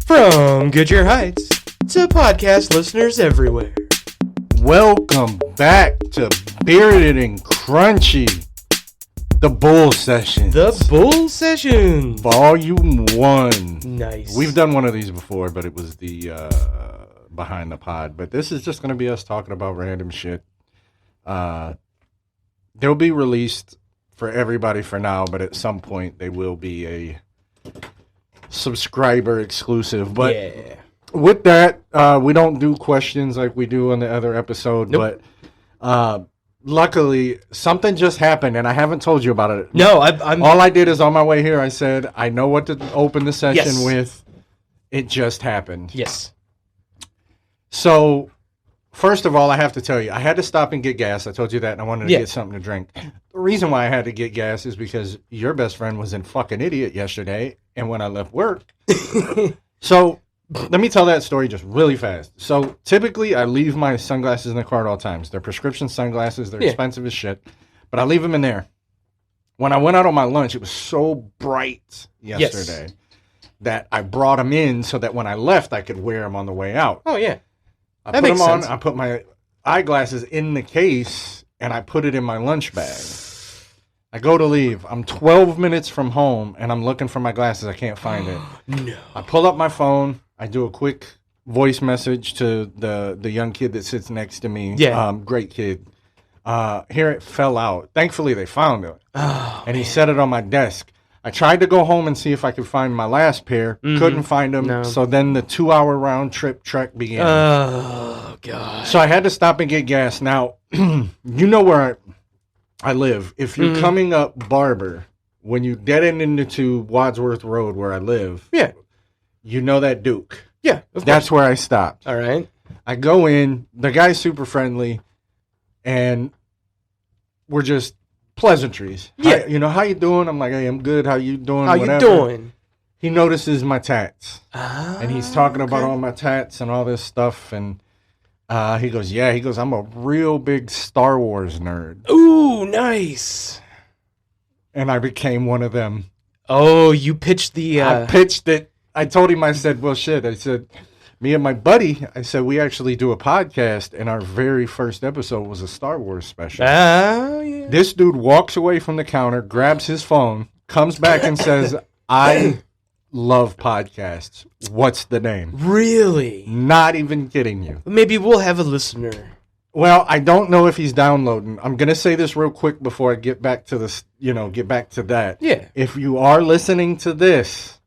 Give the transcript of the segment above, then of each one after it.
From Goodyear Heights to podcast listeners everywhere. Welcome back to Bearded and Crunchy, the Bull Sessions. The Bull Sessions. Volume 1. Nice. We've done one of these before, but it was the Behind the Pod. But this is just going to be us talking about random shit. They'll be released for everybody for now, but at some point they will be a subscriber exclusive. But yeah. With that, we don't do questions like we do on the other episode. Nope. But luckily, something just happened, and I haven't told you about it. No, I'm... All I did is on my way here, I said, I know what to open the session Yes. with. It just happened. Yes. So, first of all, I have to tell you, I had to stop and get gas. I told you that, and I wanted to get something to drink. The reason why I had to get gas is because your best friend was in fucking idiot yesterday, and when I left work. So, let me tell that story just really fast. So, typically, I leave my sunglasses in the car at all times. They're prescription sunglasses. They're expensive as shit, but I leave them in there. When I went out on my lunch, it was so bright yesterday that I brought them in so that when I left, I could wear them on the way out. Oh, yeah. I That put makes them on. sense. I put my eyeglasses in the case, and I put it in my lunch bag. I go to leave. I'm 12 minutes from home, and I'm looking for my glasses. I can't find it. No. I pull up my phone. I do a quick voice message to the young kid that sits next to me. Yeah. Great kid. Here it fell out. Thankfully, they found it. Oh, And he set it on my desk. I tried to go home and see if I could find my last pair. Couldn't find them. No. So then the 2-hour round trip trek began. Oh, God. So I had to stop and get gas. Now, you know where I live. If you're coming up Barber, when you dead end into Wadsworth Road where I live, Yeah. you know that Duke. Yeah. Of That's where I stopped. All right. I go in. The guy's super friendly, and we're just pleasantries. Yeah. Hi, how you doing? I'm like, hey, I'm good. How you doing? How Whatever. you doing? He notices my tats. Ah, And he's talking about okay. all my tats and all this stuff. And he goes, yeah. He goes, I'm a real big Star Wars nerd. Ooh, nice. And I became one of them. Oh, you pitched the... I pitched it. I told him, I said, well, shit. I said, me and my buddy, I said, we actually do a podcast. And our very first episode was a Star Wars special. yeah. This dude walks away from the counter, grabs his phone, comes back and says, I love podcasts. What's the name? Really? Not even kidding you. Maybe we'll have a listener. Well, I don't know if he's downloading. I'm going to say this real quick before I get back to this, get back to that. Yeah. If you are listening to this,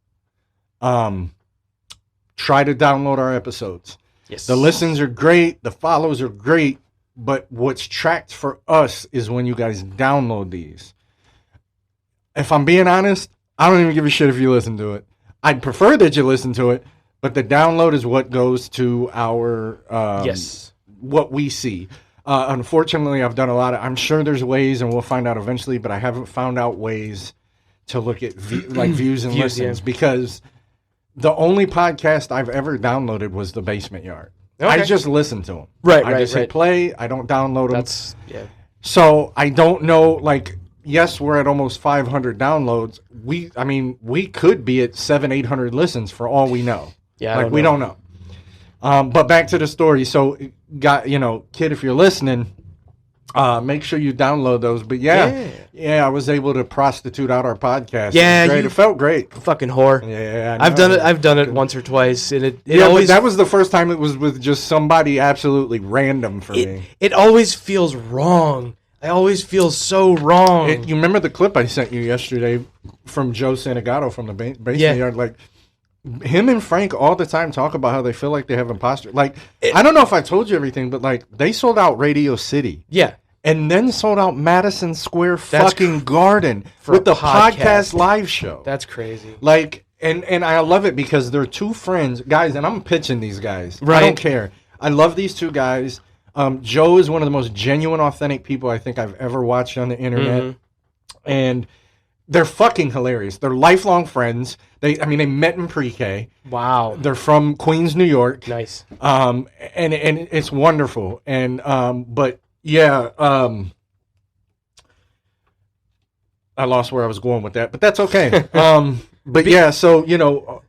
try to download our episodes. Yes. The listens are great. The follows are great. But what's tracked for us is when you guys download these. If I'm being honest, I don't even give a shit if you listen to it. I'd prefer that you listen to it, but the download is what goes to our Yes. what we see. Unfortunately, I've done I'm sure there's ways, and we'll find out eventually, but I haven't found out ways to look at views and Views, listens yeah. because the only podcast I've ever downloaded was The Basement Yard. I Okay. just listen to them. Right, I just hit play. I don't download them. That's... Yeah. So I don't know, yes, we're at almost 500 downloads. We could be at 700-800 listens for all we know. Yeah, we don't know. But back to the story. So, kid, if you're listening, make sure you download those. But yeah, I was able to prostitute out our podcast. Yeah, It was great. It felt great. Fucking whore. Yeah, I I've done know. it. I've done it once or twice, and it Yeah, always but that was the first time it was with just somebody absolutely random for me. it always feels wrong. I always feel so wrong. You remember the clip I sent you yesterday from Joe Santagato from the Basement Yeah. Yard? Him and Frank all the time talk about how they feel like they have imposter. I don't know if I told you everything, but they sold out Radio City. Yeah. And then sold out Madison Square That's fucking Garden for with a the podcast. podcast live show. That's crazy. And I love it because they're two friends, guys, and I'm pitching these guys. Right. I don't care. I love these two guys. Joe is one of the most genuine, authentic people I think I've ever watched on the internet. And they're fucking hilarious. They're lifelong friends. They met in pre-K. Wow. They're from Queens, New York. Nice. And it's wonderful. And but yeah, I lost where I was going with that, but that's okay. But yeah, so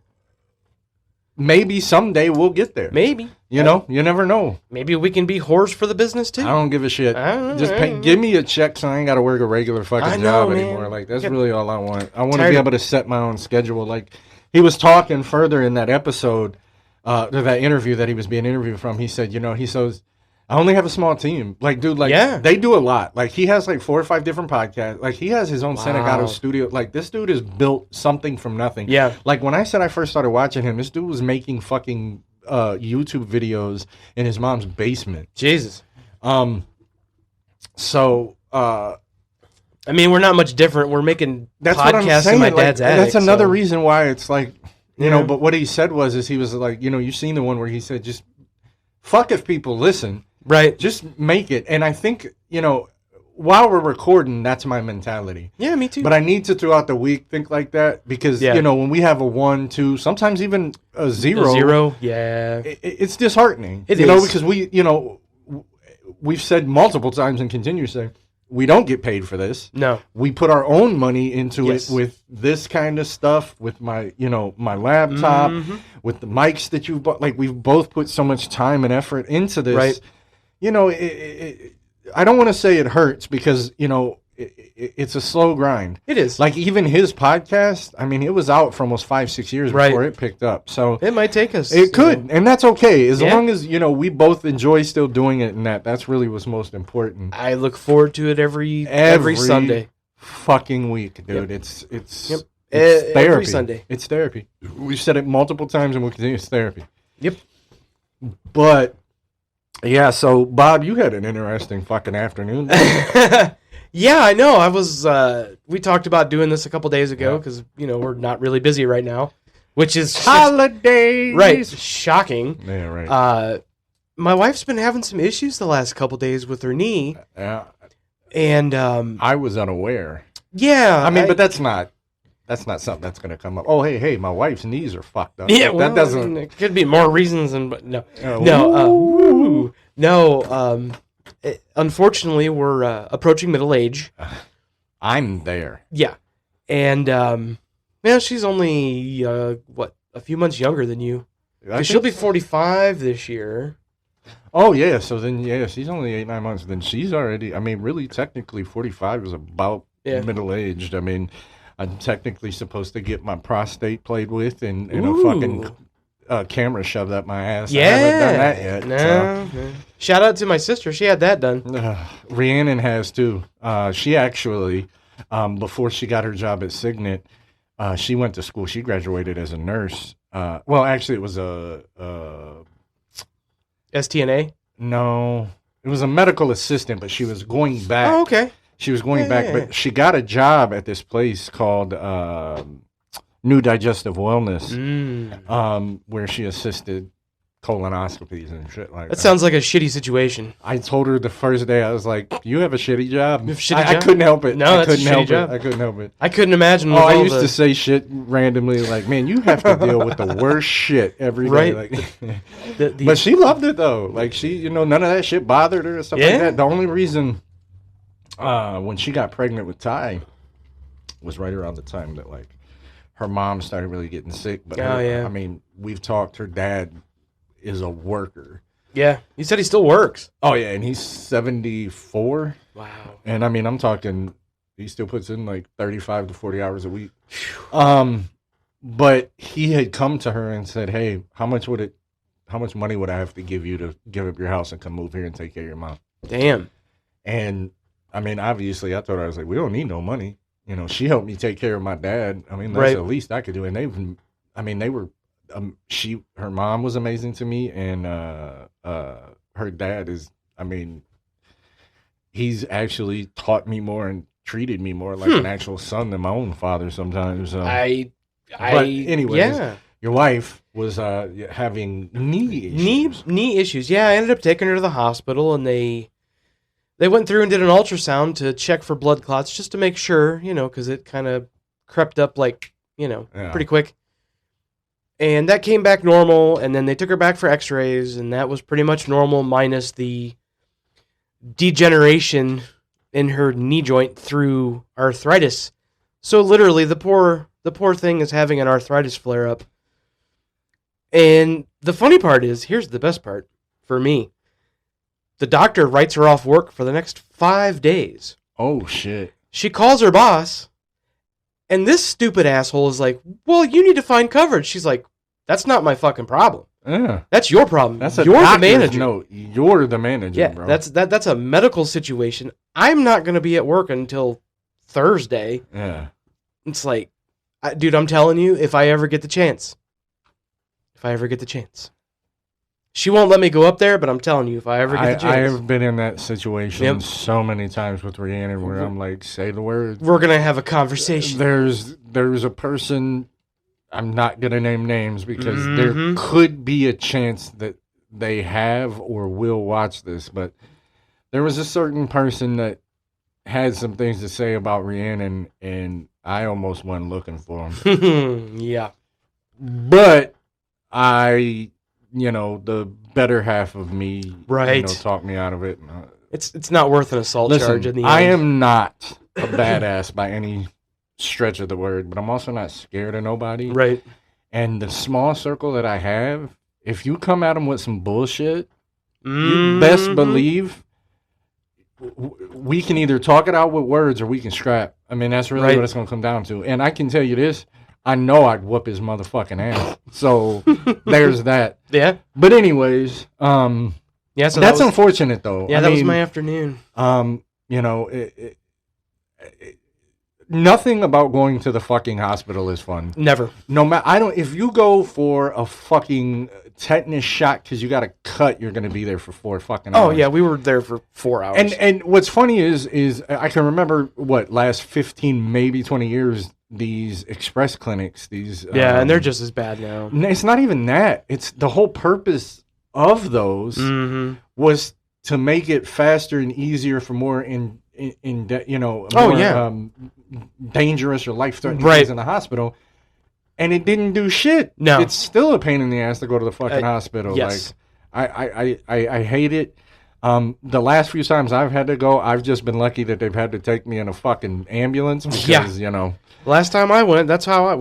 maybe someday we'll get there. Maybe. You know, you never know. Maybe we can be whores for the business too. I don't give a shit. Just give me a check so I ain't got to work a regular fucking job anymore. Like, that's really all I want. I want to be able to set my own schedule. Like, he was talking further in that episode, that interview that he was being interviewed from. He said, he says, I only have a small team. Like, dude, they do a lot. Like, he has like 4 or 5 different podcasts. Like, he has his own Senegado studio. Like, this dude has built something from nothing. Yeah. Like, when I said I first started watching him, this dude was making fucking YouTube videos in his mom's basement. Jesus. So, I mean, we're not much different. We're making podcasts in my dad's attic. That's another reason why it's like, but what he said is he was like, you've seen the one where he said, just fuck if people listen. Right. Just make it. And I think, while we're recording, that's my mentality. Yeah, me too. But I need to, throughout the week, think like that because, when we have a 1, 2, sometimes even a 0. Yeah. It's disheartening. It is. Because we've said multiple times and continue to say, we don't get paid for this. No. We put our own money into it with this kind of stuff, with my, my laptop, with the mics that you've bought. Like, we've both put so much time and effort into this. Right. I don't want to say it hurts because, it's a slow grind. It is. Like, even his podcast, I mean, it was out for almost 5-6 years before it picked up. So it might take us. It could, and that's okay. As long as, we both enjoy still doing it, and that's really what's most important. I look forward to it every Sunday. Fucking week, dude. Yep. It's therapy. Every Sunday. It's therapy. We've said it multiple times, and we'll continue. It's therapy. Yep. But yeah, so Bob, you had an interesting fucking afternoon. Yeah, I know. I was. We talked about doing this a couple days ago because we're not really busy right now, which is holidays. Right? Shocking. Yeah, right. My wife's been having some issues the last couple days with her knee. And I was unaware. Yeah, I mean, but that's not something that's going to come up. Oh, hey, my wife's knees are fucked up. Yeah, that doesn't. It could be more reasons than no. Unfortunately, we're approaching middle age. I'm there. Yeah, and she's only a few months younger than you. She'll be 45 this year. Oh yeah, so then she's only 8-9 months. Then she's already. I mean, really, technically, 45 is about middle aged. I mean. I'm technically supposed to get my prostate played with and a fucking camera shoved up my ass. Yeah. I haven't done that yet. No. Shout out to my sister. She had that done. Rhiannon has too. She actually, before she got her job at Signet, she went to school. She graduated as a nurse. Well, actually, it was a STNA? No. It was a medical assistant, but she was going back. Oh, okay. She was going back, but she got a job at this place called New Digestive Wellness, where she assisted colonoscopies and shit like that. That sounds like a shitty situation. I told her the first day, I was like, you have a shitty job? I couldn't help it. No, I couldn't help job. it. I couldn't help it. I couldn't imagine. I used to say shit randomly, like, man, you have to deal with the worst shit every day. Right. Like, but she loved it, though. Like, she, none of that shit bothered her or stuff like that. The only reason... when she got pregnant with Ty was right around the time that like her mom started really getting sick. But I mean, we've talked. Her dad is a worker. Yeah, he said he still works. Oh yeah, and he's 74. Wow. And I mean, I'm talking. He still puts in like 35 to 40 hours a week. But he had come to her and said, "Hey, how much money would I have to give you to give up your house and come move here and take care of your mom?" Damn. And I mean, obviously, I told her, I was like, we don't need no money. She helped me take care of my dad. I mean, that's the least I could do. And they were, her mom was amazing to me. And her dad is, I mean, he's actually taught me more and treated me more like an actual son than my own father sometimes. But anyways, your wife was having knee issues. Knee issues. Yeah, I ended up taking her to the hospital, and they went through and did an ultrasound to check for blood clots just to make sure, because it kind of crept up pretty quick. And that came back normal, and then they took her back for x-rays, and that was pretty much normal minus the degeneration in her knee joint through arthritis. So literally, the poor thing is having an arthritis flare-up. And the funny part is, here's the best part for me. The doctor writes her off work for the next 5 days. Oh, shit. She calls her boss, and this stupid asshole is like, well, you need to find coverage. She's like, that's not my fucking problem. Yeah. That's your problem. That's You're the manager. No, you're the manager, bro. That's a medical situation. I'm not going to be at work until Thursday. Yeah. It's like, dude, I'm telling you, if I ever get the chance. She won't let me go up there, but I'm telling you, if I ever get the chance. I have been in that situation so many times with Rhiannon where I'm like, say the word. We're going to have a conversation. There's a person, I'm not going to name names because there could be a chance that they have or will watch this, but there was a certain person that had some things to say about Rhiannon, and I almost went looking for him. Yeah. But the better half of me, talked me out of it. It's not worth an assault charge in the end. I am not a badass by any stretch of the word, but I'm also not scared of nobody. Right. And the small circle that I have, if you come at them with some bullshit, you best believe we can either talk it out with words or we can scrap. I mean, that's really what it's going to come down to. And I can tell you this. I know I'd whoop his motherfucking ass. So there's that. Yeah. But anyways, so that's unfortunate though. Yeah, that was my afternoon. Nothing about going to the fucking hospital is fun. Never. No matter, if you go for a fucking tetanus shot because you got a cut, you're going to be there for 4 fucking hours. Oh yeah, we were there for 4 hours. And what's funny is I can remember last 15, maybe 20 years, these express clinics, and they're just as bad now. It's not even that. It's the whole purpose of those was to make it faster and easier for more dangerous or life-threatening things in the hospital. And it didn't do shit. No. It's still a pain in the ass to go to the fucking hospital. Yes. Like, I hate it. The last few times I've had to go, I've just been lucky that they've had to take me in a fucking ambulance because, Last time I went, that's how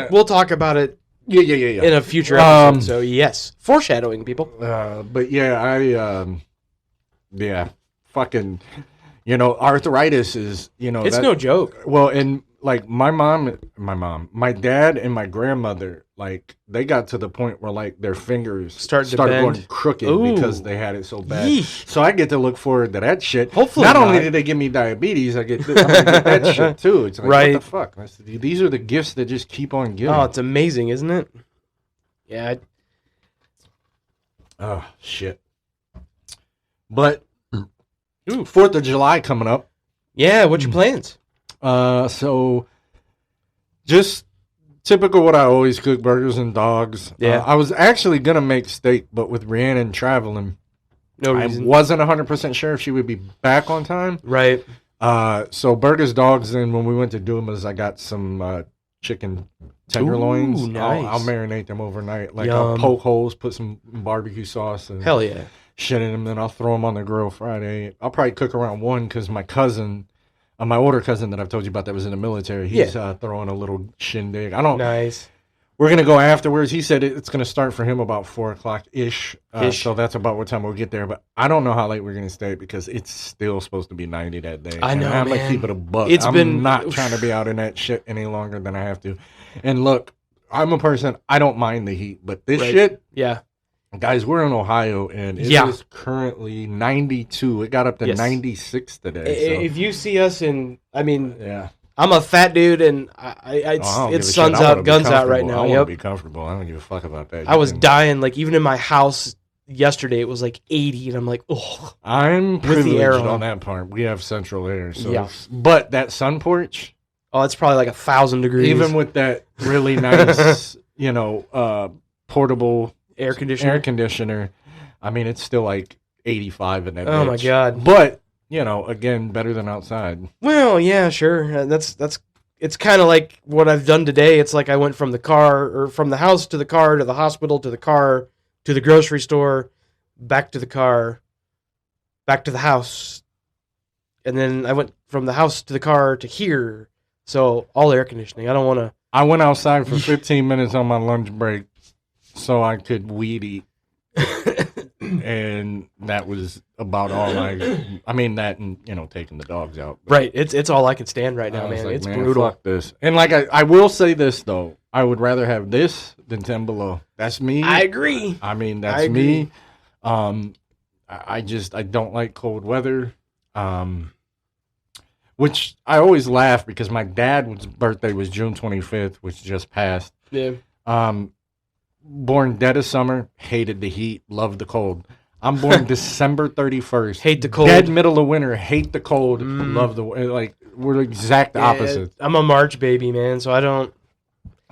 we'll talk about it in a future episode. So, yes. Foreshadowing, people. But, fucking, arthritis is, It's no joke. Well, and, like, my dad and my grandmother, like, they got to the point where, like, their fingers started going crooked because they had it so bad. Yeesh. So I get to look forward to that shit. Hopefully not only did they give me diabetes, I'm gonna get that shit, too. It's like, what the fuck? These are the gifts that just keep on giving. Oh, it's amazing, isn't it? Yeah. Oh, shit. But 4th of July coming up. Yeah, what's your plans? So just typical what I always cook, burgers and dogs. Yeah. I was actually going to make steak, but with Rhiannon traveling, no reason. I wasn't 100% sure if she would be back on time. Right. So burgers, dogs, and when we went to Dumas, I got some chicken tenderloins. Ooh, nice. I'll marinate them overnight. Like Yum. I'll poke holes, put some barbecue sauce and hell yeah, shit in them. Then I'll throw them on the grill Friday. I'll probably cook around 1 because my cousin, my older cousin that I've told you about that was in the military, he's throwing a little shindig. Nice. We're going to go afterwards. He said it's going to start for him about 4 o'clock-ish. So that's about what time we'll get there. But I don't know how late we're going to stay because it's still supposed to be 90 that day. I know, I'm man. going to keep it a buck. I'm not trying to be out in that shit any longer than I have to. And look, I'm a person, I don't mind the heat. But this shit, guys, we're in Ohio, and it is currently 92. It got up to 96 today. So. If you see us I'm a fat dude, and it's sun's out, guns out right now. I want to be comfortable. I don't give a fuck about that. I was dying. Like, even in my house yesterday, it was like 80, and I'm like, oh. I'm privileged on that part. We have central air. So but that sun porch. Oh, it's probably like 1,000 degrees. Even with that really nice, portable air conditioner. I mean, it's still like 85 in that. Oh my God. But again, better than outside. Well, yeah, sure. That's it's kind of like what I've done today. It's like I went from the house to the car, to the hospital, to the car, to the grocery store, back to the car, back to the house. And then I went from the house to the car to here. So all air conditioning. I don't want to. I went outside for 15 minutes on my lunch break so I could weed eat. And that was about all I mean, that and, taking the dogs out. But right. It's all I can stand right now, man. Like, it's brutal. Fuck this. And like, I will say this, though. I would rather have this than 10 below. That's me. I agree. I mean, that's me. I don't like cold weather. Which I always laugh because my dad's birthday was June 25th, which just passed. Yeah. Born dead of summer, hated the heat, loved the cold. I'm born December 31st. Hate the cold. Dead middle of winter, hate the cold, love the like. We're the exact opposite. I'm a March baby, man, so I don't.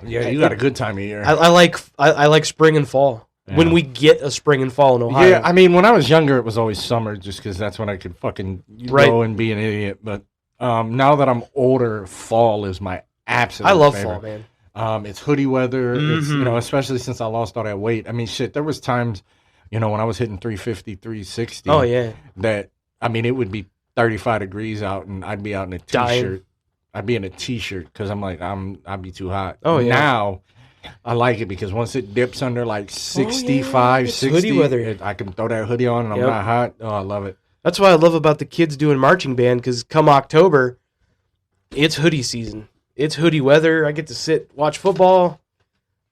Yeah, you got a good time of year. I like spring and fall. Yeah. When we get a spring and fall in Ohio. Yeah, I mean, when I was younger, it was always summer, just because that's when I could fucking go and be an idiot. But now that I'm older, fall is my absolute. I love favorite. fall, man. It's hoodie weather. It's especially since I lost all that weight. I mean, shit. There was times, when I was hitting 350, 360. Oh yeah. That it would be 35 degrees out, and I'd be out in a t-shirt. Dying. I'd be in a t-shirt because I'm like I'd be too hot. Oh yeah. Now I like it because once it dips under like 65, 60, hoodie weather. I can throw that hoodie on and I'm not hot. Oh, I love it. That's what I love about the kids doing marching band, because come October, it's hoodie season. It's hoodie weather. I get to sit, watch football,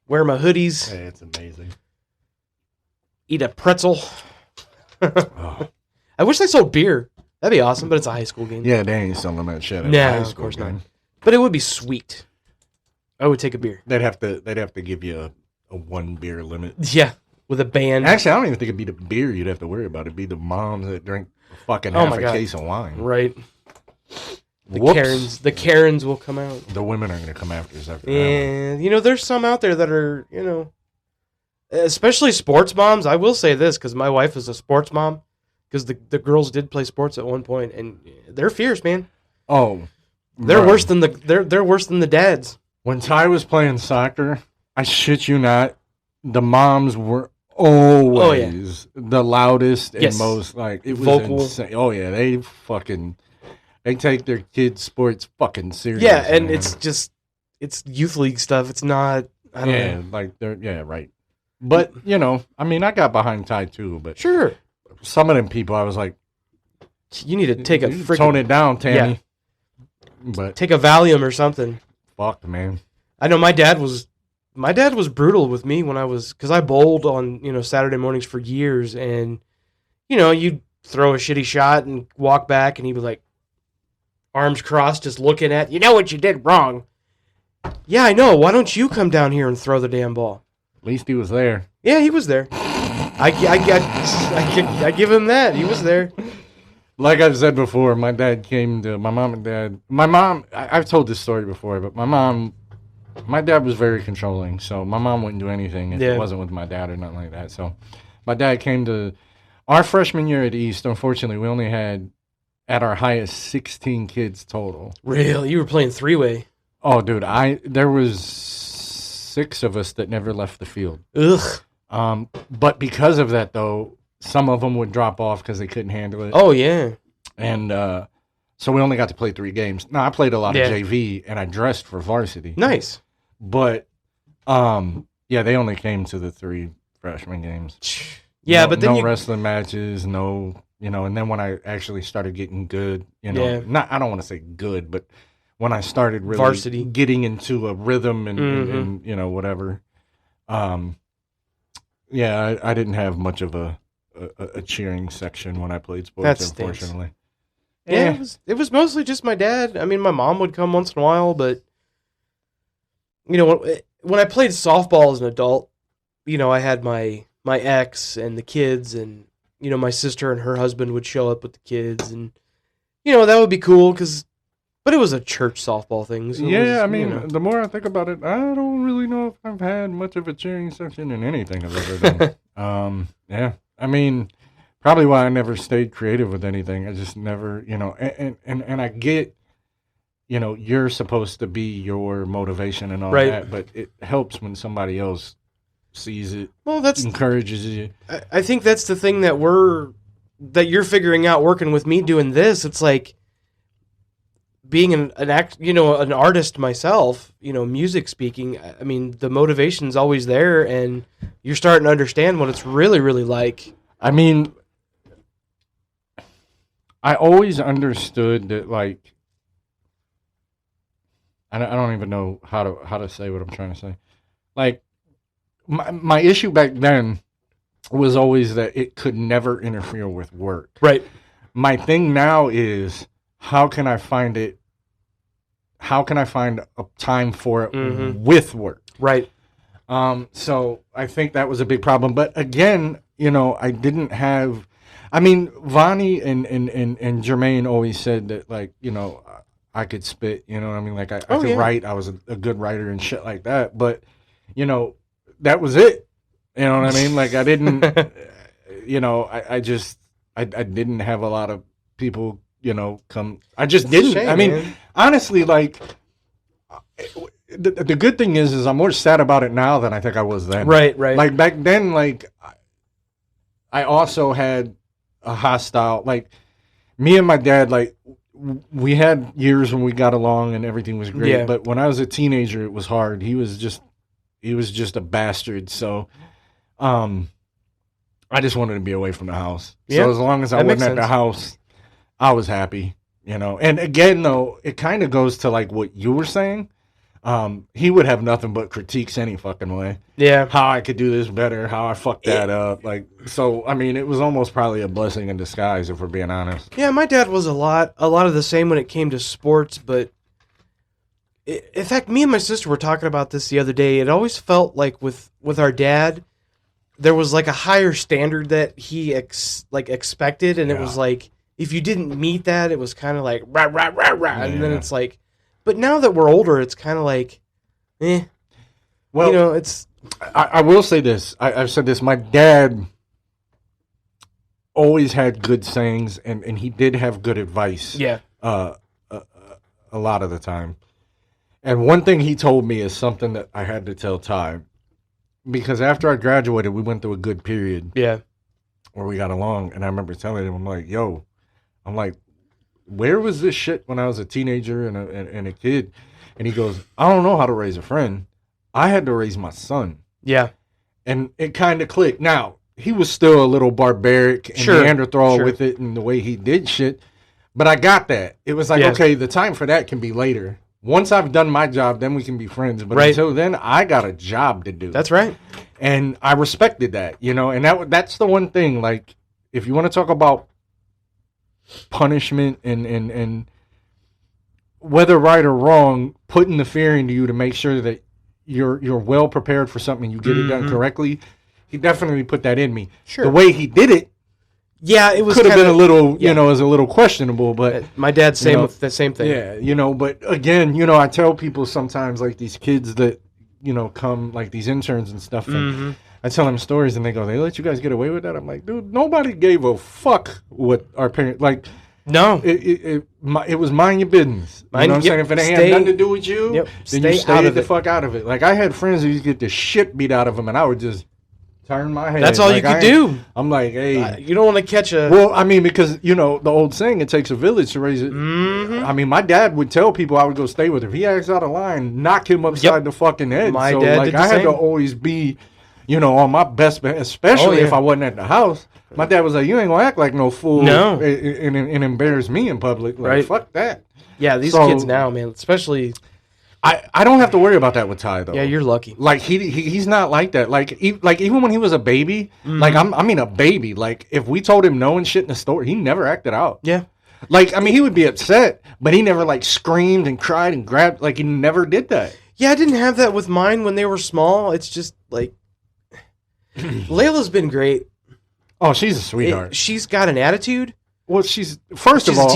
wear my hoodies. Hey, it's amazing. Eat a pretzel. Oh. I wish they sold beer. That'd be awesome, but it's a high school game. Yeah, they ain't selling that shit. No, of course not. But it would be sweet. I would take a beer. They'd have to give you a one beer limit. Yeah, with a band. Actually, I don't even think it'd be the beer you'd have to worry about. It'd be the moms that drink fucking half a case of wine. Right. The Karens will come out. The women are going to come after us after that. And, there's some out there that are, especially sports moms. I will say this, because my wife is a sports mom, because the girls did play sports at one point, and they're fierce, man. Oh. They're worse than they're worse than the dads. When Ty was playing soccer, I shit you not, the moms were always the loudest and most, it was vocal. Insane. Oh, yeah, they take their kids' sports fucking serious. Yeah, and it's youth league stuff. It's not, I don't know. Right. But, I got behind Ty too, but sure. Some of them people, I was like, you need to take a freaking... Tone it down, Tammy. Yeah. But take a Valium or something. Fuck, man. I know my dad was brutal with me when I was, because I bowled on, Saturday mornings for years, and, you'd throw a shitty shot and walk back, and he'd be like, arms crossed, just looking at, you know what you did wrong. Yeah, I know. Why don't you come down here and throw the damn ball? At least he was there. Yeah, he was there. I give him that. He was there. Like I've said before, my dad came to my mom and dad. My mom, I've told this story before, but my dad was very controlling, so my mom wouldn't do anything if it wasn't with my dad or nothing like that. So my dad came to our freshman year at East. Unfortunately, we only had, at our highest, 16 kids total. Really? You were playing three-way? Oh, dude, there was 6 of us that never left the field. Ugh. But because of that, though, some of them would drop off because they couldn't handle it. Oh, yeah. And so we only got to play 3 games. Now, I played a lot of JV, and I dressed for varsity. Nice. But, they only came to the 3 freshman games. Yeah, but then no wrestling matches, no, and then when I actually started getting good, I don't want to say good, but when I started really varsity, getting into a rhythm and whatever, I didn't have much of a cheering section when I played sports, unfortunately. Yeah, it was mostly just my dad. I mean, my mom would come once in a while, but when I played softball as an adult, I had my ex and the kids, and my sister and her husband would show up with the kids, and that would be cool but it was a church softball thing. So the more I think about it, I don't really know if I've had much of a cheering section in anything I've ever done. I mean, probably why I never stayed creative with anything. I just never, and I get, you're supposed to be your motivation and all that, but it helps when somebody else sees it. Well, that's encourages you. I think that's the thing that you're figuring out working with me doing this. It's like, being an artist myself, music speaking, I mean, the motivation's always there, and you're starting to understand what it's really, really like. I mean, I always understood that, like, I don't even know how to say what I'm trying to say. Like, my issue back then was always that it could never interfere with work. Right. My thing now is, how can I find a time for it with work? Right. So I think that was a big problem. But again, I didn't have. I mean, Vonnie and Jermaine always said that, like, I could spit. You know what I mean? Like, I could write. I was a good writer and shit like that. But that was it. You know what I mean? Like, I didn't. I didn't have a lot of people. Come. I just didn't. Shame, I mean, man. honestly, like. The good thing is I'm more sad about it now than I think I was then. Right. Like, back then, like, I also had a hostile, like, me and my dad, like, we had years when we got along and everything was great. Yeah. But when I was a teenager, it was hard. He was just a bastard. So, I just wanted to be away from the house. Yeah, so as long as I wasn't at the house, I was happy, And again, though, it kind of goes to, like, what you were saying. He would have nothing but critiques any fucking way. Yeah. How I could do this better, how I fucked that up. Like, so, I mean, it was almost probably a blessing in disguise, if we're being honest. Yeah, my dad was a lot of the same when it came to sports, but in fact, me and my sister were talking about this the other day. It always felt like with our dad, there was like a higher standard that he expected, and it was like, if you didn't meet that, it was kind of like, rah, rah, rah, rah. And then it's like, but now that we're older, it's kind of like, Well, it's... I will say this. I've said this. My dad always had good sayings, and he did have good advice. Yeah. A lot of the time. And one thing he told me is something that I had to tell Ty. Because after I graduated, we went through a good period. Yeah. Where we got along. And I remember telling him, I'm like, where was this shit when I was a teenager and a kid? And he goes, I don't know how to raise a friend. I had to raise my son. Yeah. And it kind of clicked. Now, he was still a little barbaric and Neanderthal with it and the way he did shit. But I got that. It was like, okay, the time for that can be later. Once I've done my job, then we can be friends. But until then, I got a job to do. That's right. And I respected that, And that's the one thing. Like, if you want to talk about punishment and whether right or wrong, putting the fear into you to make sure that you're well prepared for something and you get it done correctly, he definitely put that in me. Sure. The way he did it, it was could have been a little, is a little questionable, but my dad's with the same thing. Yeah, but again, I tell people sometimes, like, these kids that, come, like these interns and stuff, and I tell them stories and they go, they let you guys get away with that? I'm like, dude, nobody gave a fuck what our parents, like, no. It was mind your business. You know what I'm saying? If it ain't had nothing to do with you, then you stay the fuck out of it. Like, I had friends who used to get the shit beat out of them and I would just turn my head. That's all you could do. I'm like, hey. You don't want to catch a... Well, I mean, because, the old saying, it takes a village to raise it. I mean, my dad would tell people I would go stay with him. If he acts out of line, knock him upside the fucking head. My dad did the I had same. to always be, on my best behavior, especially if I wasn't at the house. My dad was like, you ain't going to act like no fool and embarrass me in public. Like, fuck that. Yeah, these kids now, man, especially... I don't have to worry about that with Ty, though. Yeah, you're lucky. Like, he's not like that. Like, even when he was a baby, like, I mean a baby. Like, if we told him no and shit in the store, he never acted out. Yeah. Like, I mean, he would be upset, but he never, like, screamed and cried and grabbed. Like, he never did that. Yeah, I didn't have that with mine when they were small. It's just, like... Layla's been great. Oh, she's a sweetheart. She's got an attitude. Well, first of all,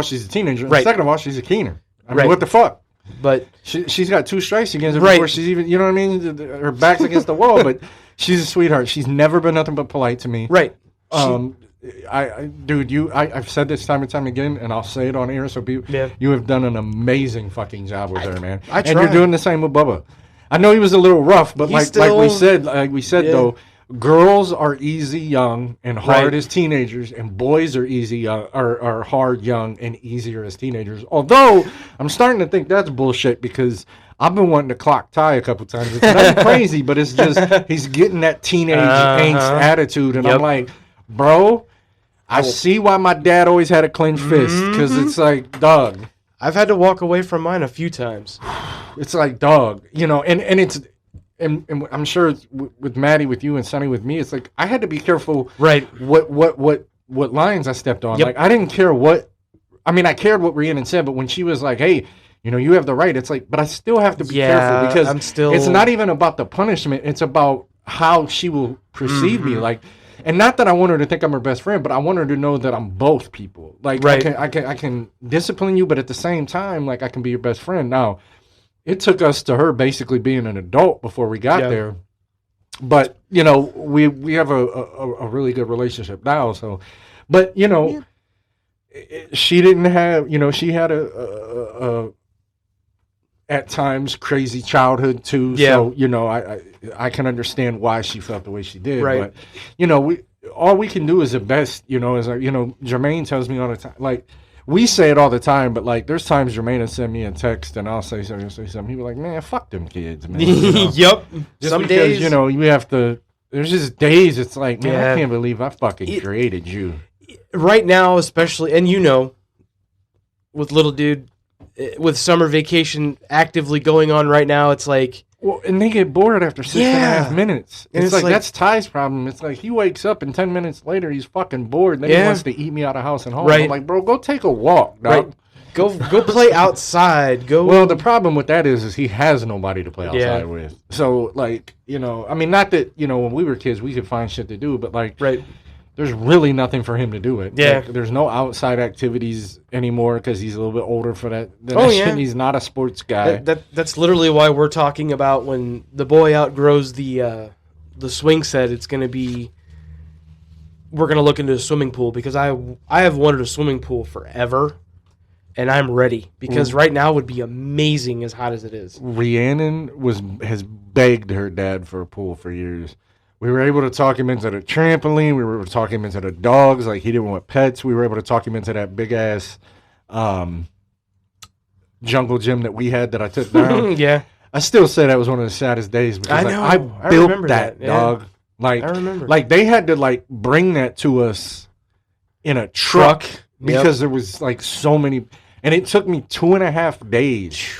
she's a teenager. Right. Second of all, she's a keener. I mean, what the fuck? But she's got 2 strikes against her before she's even, you know what I mean? Her back's against the wall, but she's a sweetheart. She's never been nothing but polite to me. Right. I've said this time and time again, and I'll say it on air so people, you have done an amazing fucking job with her, man. And you're doing the same with Bubba. I know he was a little rough, but like we said though, girls are easy young and hard Right. as teenagers, and boys are easy young, are hard young and easier as teenagers. Although I'm starting to think that's bullshit because I've been wanting to clock Ty a couple times. It's nothing crazy, but it's just he's getting that teenage angst attitude, and I'm like, bro, I see why my dad always had a clenched fist because it's like, dog. I've had to walk away from mine a few times. It's like, dog, you know, and it's. And I'm sure with Maddie, with you, and Sonny, with me, it's like I had to be careful. Right. What lines I stepped on. Yep. Like I didn't care what. I mean, I cared what Rhiannon said, but when she was like, "Hey, you know, you have the right," it's like, but I still have to be careful because it's not even about the punishment. It's about how she will perceive me. Like, and not that I want her to think I'm her best friend, but I want her to know that I'm both people. Like, right. I can discipline you, but at the same time, like I can be your best friend. Now, it took us to her basically being an adult before we got there. But, you know, we have a really good relationship now. So, but, you know, she didn't have, you know, she had a at times crazy childhood too. Yeah. So, you know, I can understand why she felt the way she did. Right. But, you know, all we can do is the best, you know, is, you know, Jermaine tells me all the time, like, we say it all the time, but like, there's times Jermaine will send me a text and I'll say something. He'll be like, "Man, fuck them kids, man." You know? Yep. Just some because, days, you know, you have to. There's just days it's like, man, I can't believe I fucking created you. Right now, especially, and you know, with little dude, with summer vacation actively going on right now, it's like. Well, and they get bored after 6.5 minutes. And it's like that's Ty's problem. It's like he wakes up and 10 minutes later he's fucking bored. Then he wants to eat me out of house and home. Right. I'm like, bro, go take a walk, dog. Right. Go play outside. Go. Well, the problem with that is he has nobody to play outside with. So, like, you know, I mean, not that, you know, when we were kids we could find shit to do, but like, there's really nothing for him to do it. Yeah. Like, there's no outside activities anymore because he's a little bit older for that. He's not a sports guy. That's literally why we're talking about when the boy outgrows the swing set, it's going to be, we're going to look into a swimming pool because I have wanted a swimming pool forever and I'm ready because right now would be amazing as hot as it is. Rhiannon has begged her dad for a pool for years. We were able to talk him into the trampoline. We were able to talk him into the dogs. Like, he didn't want pets. We were able to talk him into that big-ass jungle gym that we had that I took down. Yeah. I still say that was one of the saddest days. Because, I built that, dog. Like, I remember. Like, they had to, like, bring that to us in a truck. Because there was, like, so many. And it took me 2.5 days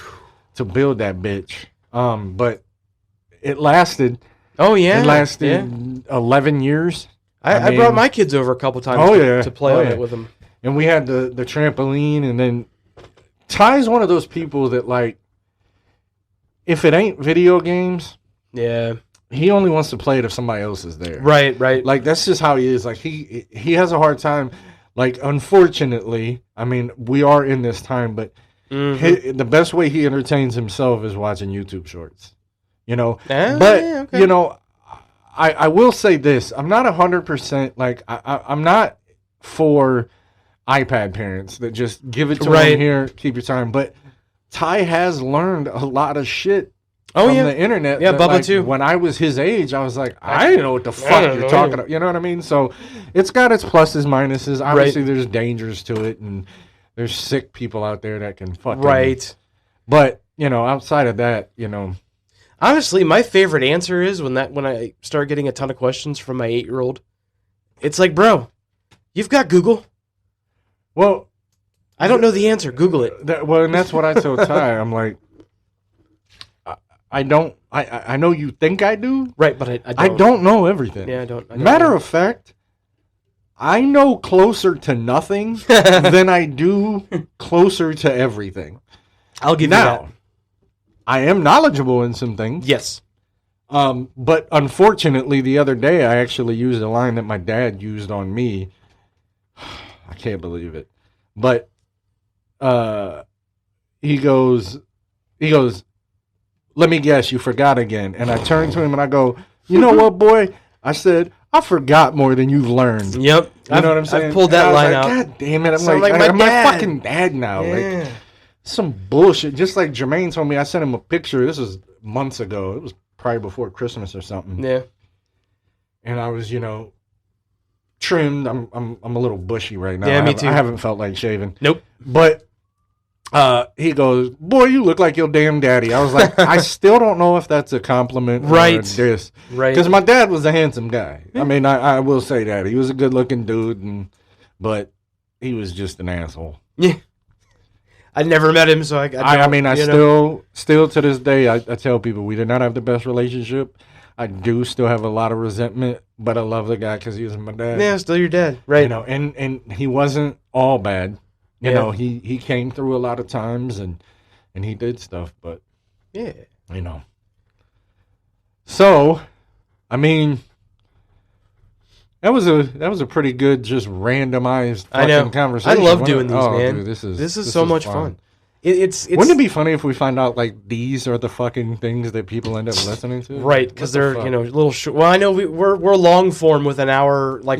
to build that bitch. But it lasted... Oh, yeah. It lasted 11 years. I brought my kids over a couple times to play on it with them. And we had the trampoline, and then Ty's one of those people that, like, if it ain't video games, he only wants to play it if somebody else is there. Right, right. Like, that's just how he is. Like, he has a hard time. Like, unfortunately, I mean, we are in this time, but the best way he entertains himself is watching YouTube shorts. You know, you know, I will say this. I'm not 100%, like, I'm not for iPad parents that just give it to them here, keep your time. But Ty has learned a lot of shit from the internet. Yeah, Bubba, like, too. When I was his age, I was like, I didn't know what the fuck you're talking about. You know what I mean? So it's got its pluses, minuses. Obviously, there's dangers to it, and there's sick people out there that can fucking... Right. But, you know, outside of that, you know... Honestly, my favorite answer is when I start getting a ton of questions from my 8-year-old. It's like, bro, you've got Google. Well, I don't know the answer. Google it. And that's what I tell Ty. I'm like, I don't. I know you think I do, right? But I don't know everything. Yeah, I don't. Matter of fact, I know closer to nothing than I do closer to everything. I'll give you that. I am knowledgeable in some things. Yes. But unfortunately, the other day, I actually used a line that my dad used on me. I can't believe it. But he goes, "Let me guess, you forgot again." And I turned to him and I go, "You know what, boy?" I said, "I forgot more than you've learned." Yep. You know what I'm saying? I pulled that line out. God damn it. I'm my fucking dad now. Yeah. Like, some bullshit. Just like Jermaine told me, I sent him a picture. This was months ago. It was probably before Christmas or something. Yeah. and I was, trimmed. I'm a little bushy right now. Yeah, me too. I haven't felt like shaving. Nope. But he goes, "Boy, you look like your damn daddy." I was like, I still don't know if that's a compliment right. or this. Right. Because my dad was a handsome guy. I mean, I will say that. He was a good-looking dude, but he was just an asshole. Yeah. I never met him, so I mean, still to this day, I tell people we did not have the best relationship. I do still have a lot of resentment, but I love the guy because he was my dad. Yeah, still your dad, right? And he wasn't all bad. He came through a lot of times and he did stuff, but yeah, So, I mean, that was a pretty good, just randomized fucking conversation. I love doing these, man. Dude, this is so much fun. It's Wouldn't it be funny if we find out like these are the fucking things that people end up listening to? Right, because they're little short. Well, I know we're long form with an hour. Like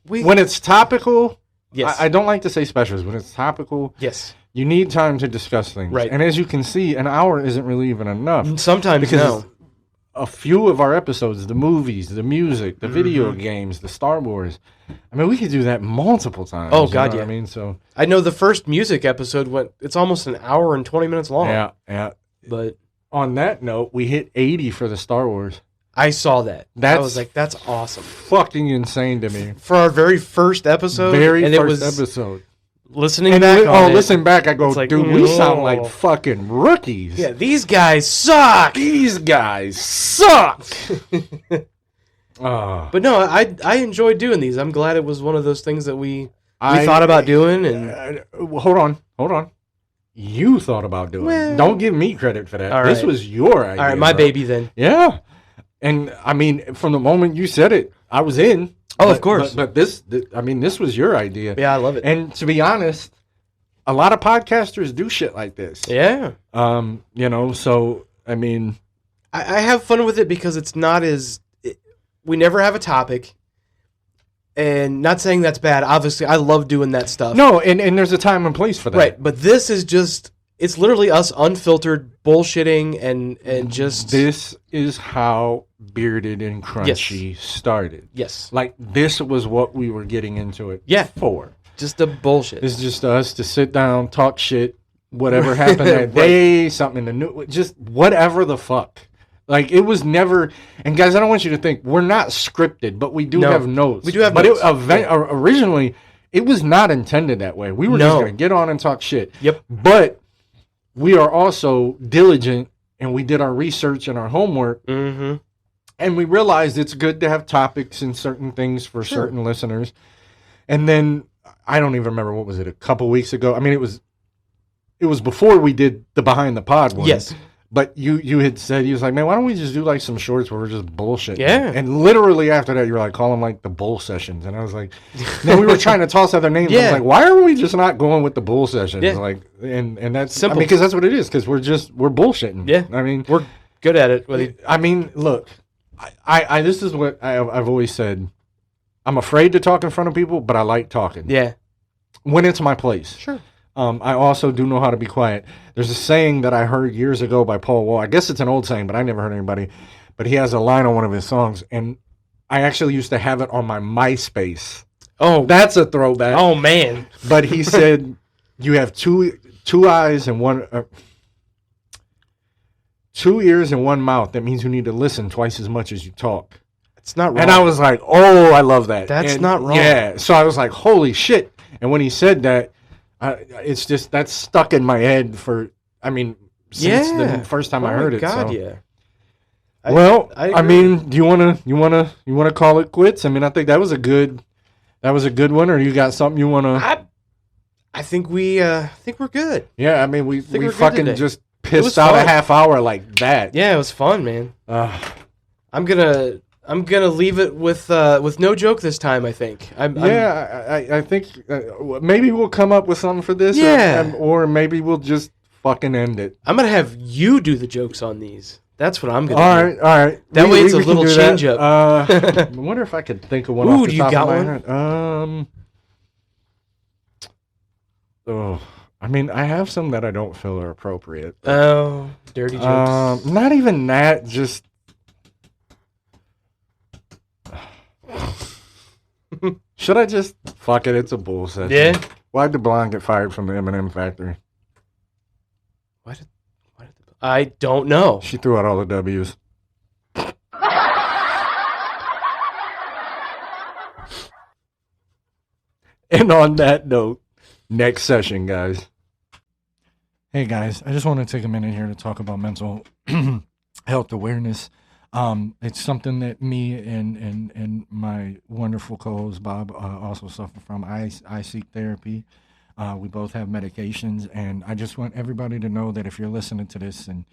when it's topical, yes. I don't like to say specials. When it's topical, yes, you need time to discuss things. Right, and as you can see, an hour isn't really even enough. Sometimes because a few of our episodes, the movies, the music, the video games, the Star Wars. I mean, we could do that multiple times. Oh, God, yeah. I mean, so... I know the first music episode it's almost an hour and 20 minutes long. Yeah. But... On that note, we hit 80 for the Star Wars. I saw that. I was like, that's awesome. Fucking insane to me. For our very first episode. Episode. Listening back on listen back, I go, like, dude, we sound like fucking rookies. Yeah, these guys suck. But no, I enjoyed doing these. I'm glad it was one of those things that we thought about doing. And hold on, you thought about doing. Well, don't give me credit for that. This was your idea. All right, my baby then. Yeah, and I mean, from the moment you said it, I was in. Oh, of course. But this was your idea. Yeah, I love it. And to be honest, a lot of podcasters do shit like this. Yeah. So I mean, I have fun with it because it's not as. We never have a topic, and not saying that's bad. Obviously, I love doing that stuff. No, and there's a time and place for that. Right, but this is just, it's literally us unfiltered bullshitting and just... This is how Bearded and Crunchy started. Yes. Like, this was what we were getting into it for. Just the bullshit. It's just us to sit down, talk shit, whatever happened that day, something in the new... Just whatever the fuck. Like, it was never... And, guys, I don't want you to think we're not scripted, but we do have notes. We do have notes. But originally, it was not intended that way. We were just going to get on and talk shit. Yep. But we are also diligent, and we did our research and our homework. Mm-hmm. And we realized it's good to have topics and certain things for certain listeners. And then, I don't even remember, what was it, a couple weeks ago? I mean, it was before we did the Behind the Pod one. Yes. But you had said, he was like, man, why don't we just do like some shorts where we're just bullshitting? Yeah. And literally after that, you were like, call them like the bull sessions. And I was like, then we were trying to toss other names. I was like, why are we just not going with the bull sessions? Yeah. Like, and that's simple. I mean, because that's what it is. Because we're bullshitting. Yeah. I mean, we're good at it. I mean, look, I this is what I've always said. I'm afraid to talk in front of people, but I like talking. Yeah. When it's my place. Sure. I also do know how to be quiet. There's a saying that I heard years ago by Paul Wall. I guess it's an old saying, but I never heard anybody. But he has a line on one of his songs, and I actually used to have it on my MySpace. Oh, that's a throwback. Oh man! But he said, "You have two eyes and one, 2 ears and one mouth. That means you need to listen twice as much as you talk." It's not wrong. And I was like, "Oh, I love that." That's not wrong. Yeah. So I was like, "Holy shit!" And when he said that. It's just that's stuck in my head since the first time I heard it. God, so. Yeah. I mean, do you wanna call it quits? I mean, I think that was a good one. Or you got something you wanna? I think we're good. Yeah, I mean, we fucking just pissed out a half hour like that. Yeah, it was fun, man. I'm gonna leave it with no joke this time. I think. I think maybe we'll come up with something for this. Yeah. Or maybe we'll just fucking end it. I'm gonna have you do the jokes on these. That's what I'm gonna do. All right. That way it's a little change up. I wonder if I could think of one. Ooh, off the do you top got of my one? Head. I mean, I have some that I don't feel are appropriate. Oh, dirty jokes. Not even that. Just. Should I just fuck it? It's a bull session. Yeah. Why'd the blonde get fired from the M&M factory? Why did I don't know. She threw out all the W's. And on that note, next session, guys. Hey, guys, I just want to take a minute here to talk about mental health awareness. It's something that me and my wonderful co-host, Bob, also suffer from. I seek therapy. We both have medications, and I just want everybody to know that if you're listening to this and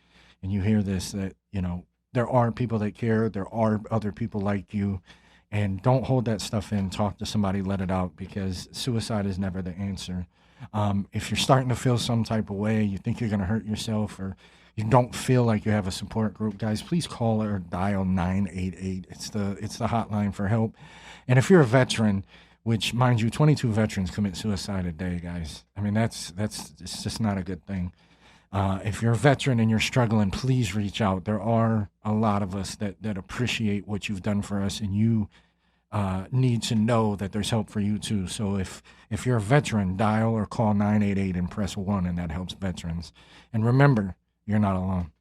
you hear this, that, you know, there are people that care. There are other people like you. And don't hold that stuff in. Talk to somebody, let it out, because suicide is never the answer. If you're starting to feel some type of way, you think you're going to hurt yourself, or you don't feel like you have a support group, guys, please call or dial 988. It's the hotline for help. And if you're a veteran, which, mind you, 22 veterans commit suicide a day, guys. I mean, it's just not a good thing. If you're a veteran and you're struggling, please reach out. There are a lot of us that appreciate what you've done for us, and you need to know that there's help for you too. So if you're a veteran, dial or call 988 and press 1, and that helps veterans. And remember, you're not alone.